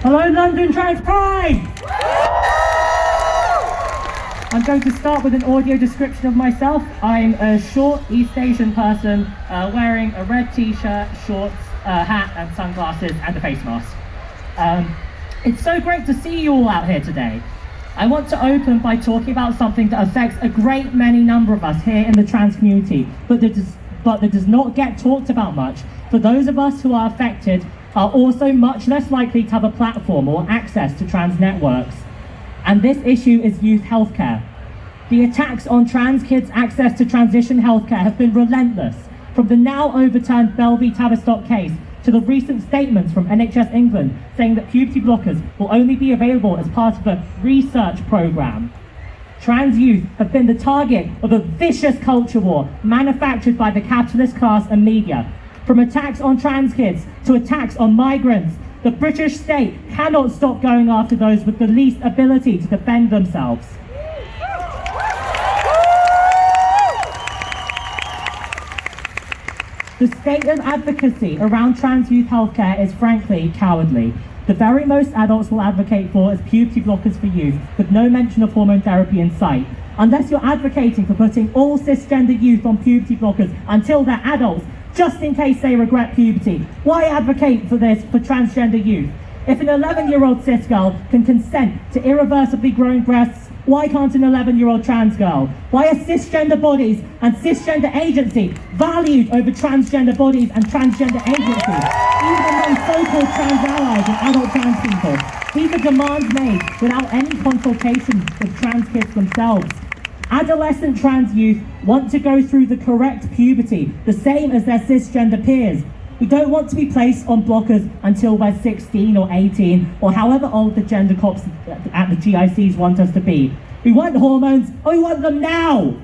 Hello, London Trans Pride! I'm going to start with an audio description of myself. I'm a short East Asian person wearing a red t-shirt, shorts, hat and sunglasses and a face mask. It's so great to see you all out here today. I want to open by talking about something that affects a great many number of us here in the trans community, but that does not get talked about much. For those of us who are affected are also much less likely to have a platform or access to trans networks. And this issue is youth healthcare. The attacks on trans kids' access to transition healthcare have been relentless, from the now overturned Bell v Tavistock case to the recent statements from NHS England saying that puberty blockers will only be available as part of a research programme. Trans youth have been the target of a vicious culture war manufactured by the capitalist class and media. From attacks on trans kids to attacks on migrants, the British state cannot stop going after those with the least ability to defend themselves. The state of advocacy around trans youth healthcare is frankly cowardly. The very most adults will advocate for is puberty blockers for youth, with no mention of hormone therapy in sight. Unless you're advocating for putting all cisgender youth on puberty blockers until they're adults, just in case they regret puberty, why advocate for this for transgender youth? If an 11-year-old cis girl can consent to irreversibly growing breasts, why can't an 11-year-old trans girl? Why are cisgender bodies and cisgender agency valued over transgender bodies and transgender agency, even among so-called trans allies and adult trans people? These are demands made without any consultation with trans kids themselves. Adolescent trans youth want to go through the correct puberty, the same as their cisgender peers. We don't want to be placed on blockers until we're 16 or 18, or however old the gender cops at the GICs want us to be. We want hormones, or we want them now!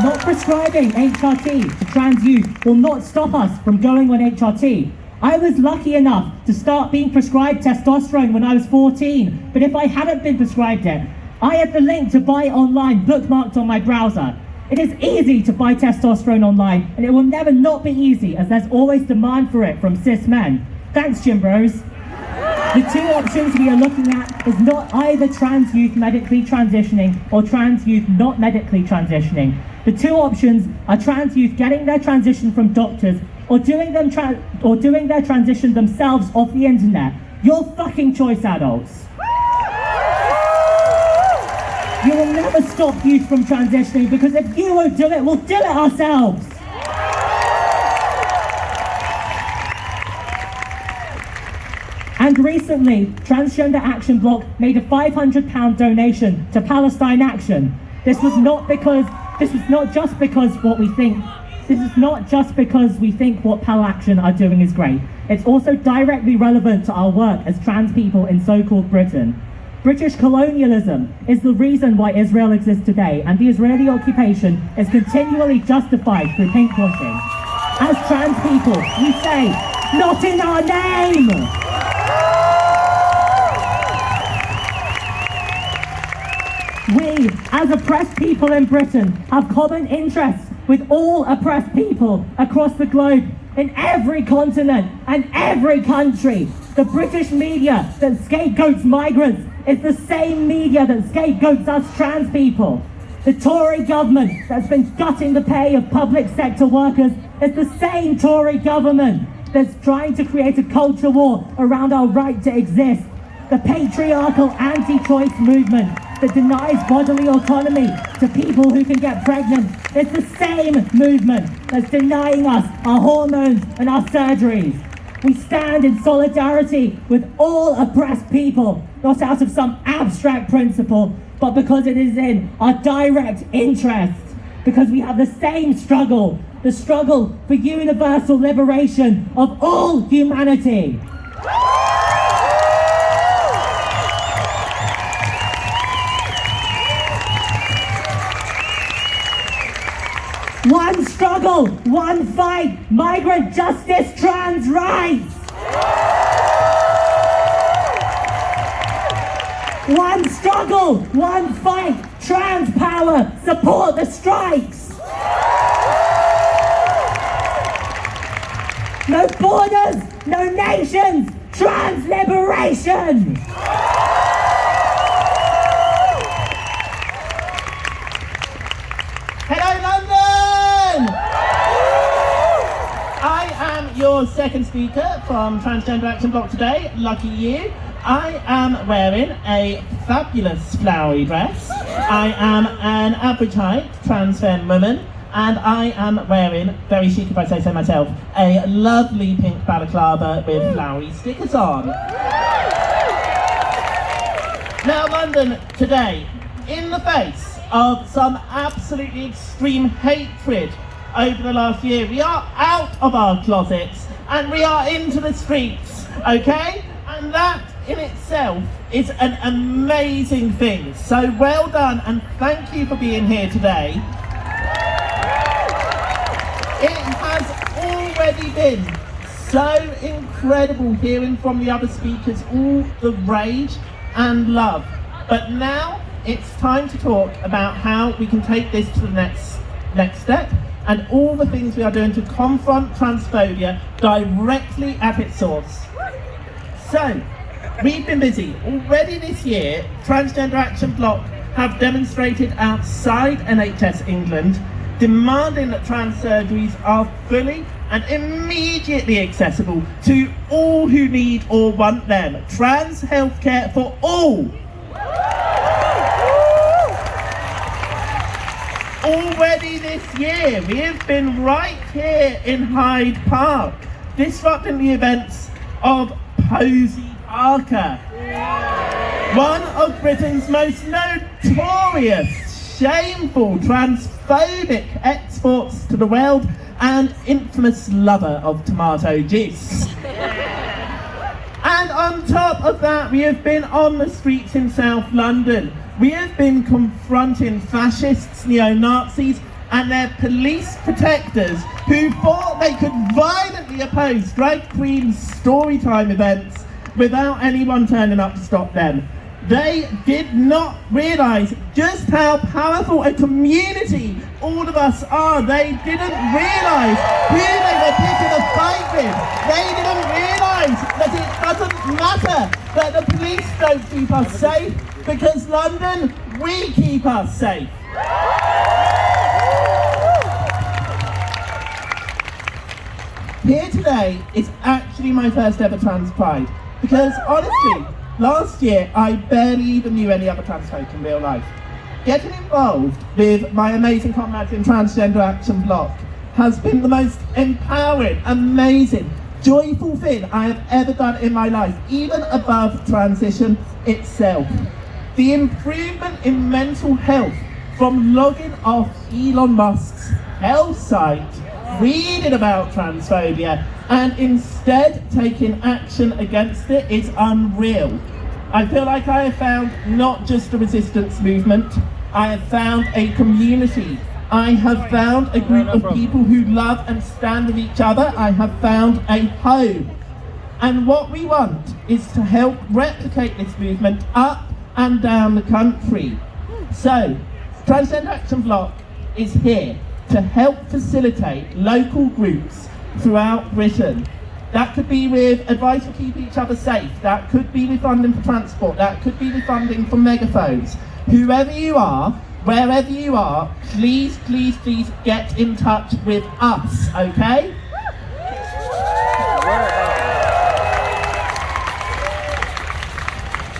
Not prescribing HRT to trans youth will not stop us from going on HRT. I was lucky enough to start being prescribed testosterone when I was 14, but if I hadn't been prescribed it, I had the link to buy it online bookmarked on my browser. It is easy to buy testosterone online, and it will never not be easy, as there's always demand for it from cis men. Thanks, Jim Bros. The two options we are looking at is not either trans youth medically transitioning or trans youth not medically transitioning. The two options are trans youth getting their transition from doctors or doing their transition themselves off the internet. Your fucking choice, adults. You will never stop youth from transitioning, because if you won't do it, we'll do it ourselves. And recently, Transgender Action Bloc made a £500 donation to Palestine Action. This is not just because we think what Pal Action are doing is great. It's also directly relevant to our work as trans people in so-called Britain. British colonialism is the reason why Israel exists today, and the Israeli occupation is continually justified through pinkwashing. As trans people, we say, not in our name! We, as oppressed people in Britain, have common interests with all oppressed people across the globe, in every continent and every country. The British media that scapegoats migrants is the same media that scapegoats us trans people. The Tory government that's been cutting the pay of public sector workers is the same Tory government that's trying to create a culture war around our right to exist. The patriarchal anti-choice movement that denies bodily autonomy to people who can get pregnant is the same movement that's denying us our hormones and our surgeries. We stand in solidarity with all oppressed people, not out of some abstract principle, but because it is in our direct interest. Because we have the same struggle, the struggle for universal liberation of all humanity. One struggle, one fight, migrant justice, trans rights! One struggle, one fight, trans power, support the strikes! No borders, no nations, trans liberation! Hello London! I am your second speaker from Transgender Action Block today, lucky you. I am wearing a fabulous flowery dress. I am an average height trans femme woman, and I am wearing, very chic if I say so myself, a lovely pink balaclava with flowery stickers on. Now London, today, in the face of some absolutely extreme hatred over the last year, we are out of our closets and we are into the streets, okay? And that in itself is an amazing thing. So well done and thank you for being here today. It has already been so incredible hearing from the other speakers all the rage and love. But now it's time to talk about how we can take this to the next step and all the things we are doing to confront transphobia directly at its source. So, we've been busy. Already this year, Transgender Action Block have demonstrated outside NHS England, demanding that trans surgeries are fully and immediately accessible to all who need or want them. Trans healthcare for all. Already this year, we have been right here in Hyde Park, disrupting the events of Posey Parker, one of Britain's most notorious, shameful, transphobic exports to the world and infamous lover of tomato juice. And on top of that, we have been on the streets in South London. We have been confronting fascists, neo-Nazis and their police protectors who thought they could violently oppose drag queen storytime events without anyone turning up to stop them. They did not realise just how powerful a community all of us are. They didn't realise who they were picking a fight with. They didn't realise that it doesn't matter that the police don't keep us safe, because London, we keep us safe. Here today is actually my first ever trans pride, because honestly, last year I barely even knew any other trans folk in real life. Getting involved with my amazing comrades in Transgender Action Block has been the most empowering, amazing, joyful thing I have ever done in my life, even above transition itself. The improvement in mental health from logging off Elon Musk's hell site, reading about transphobia, and instead taking action against it is unreal. I feel like I have found not just a resistance movement, I have found a community. I have found a group of people who love and stand with each other. I have found a home. And what we want is to help replicate this movement up and down the country. So, Transgender Action Block is here to help facilitate local groups throughout Britain. That could be with advice for keeping each other safe, that could be with funding for transport, that could be with funding for megaphones. Whoever you are, wherever you are, please, please, please get in touch with us, okay?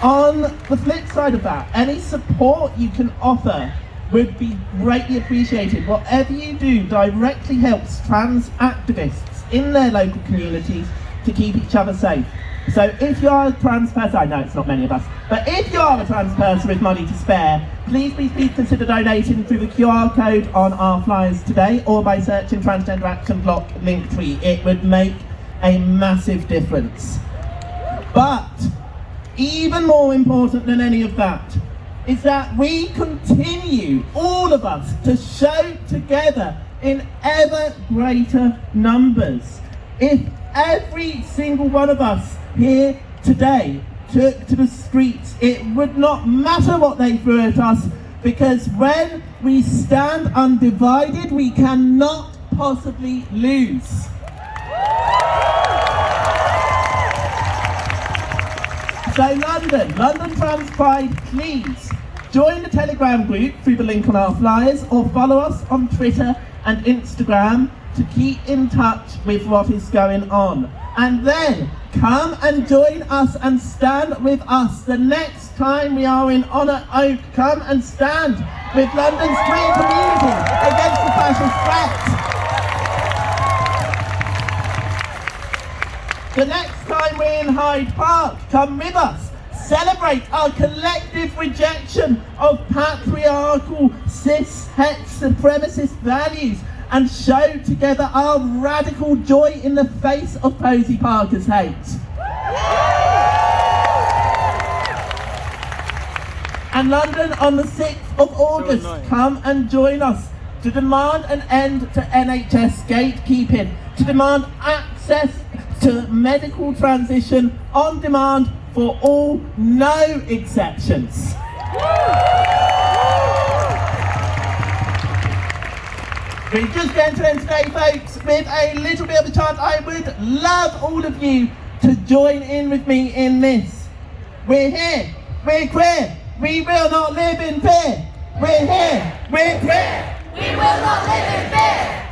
On the flip side of that, any support you can offer would be greatly appreciated. Whatever you do directly helps trans activists in their local communities to keep each other safe. So if you are a trans person, I know it's not many of us, but if you are a trans person with money to spare, please, please, please consider donating through the QR code on our flyers today or by searching Transgender Action Block Linktree. It would make a massive difference. But even more important than any of that is that we continue, all of us, to show together in ever greater numbers. If every single one of us here today took to the streets, it would not matter what they threw at us, because when we stand undivided, we cannot possibly lose. So London Trans Pride, please join the Telegram group through the link on our flyers, or follow us on Twitter and Instagram to keep in touch with what is going on. And then come and join us and stand with us the next time we are in Honour Oak. Come and stand with London's queer community against the fascist threat. The next time we're in Hyde Park, come with us. Celebrate our collective rejection of patriarchal, cis, het, supremacist values and show together our radical joy in the face of Posey Parker's hate. And London on the 6th of August, come and join us to demand an end to NHS gatekeeping, to demand access to medical transition on demand for all, no exceptions. We're just going to end today, folks, with a little bit of a chant. I would love all of you to join in with me in this. We're here, we're queer, we will not live in fear. We're here, we're queer, we will not live in fear.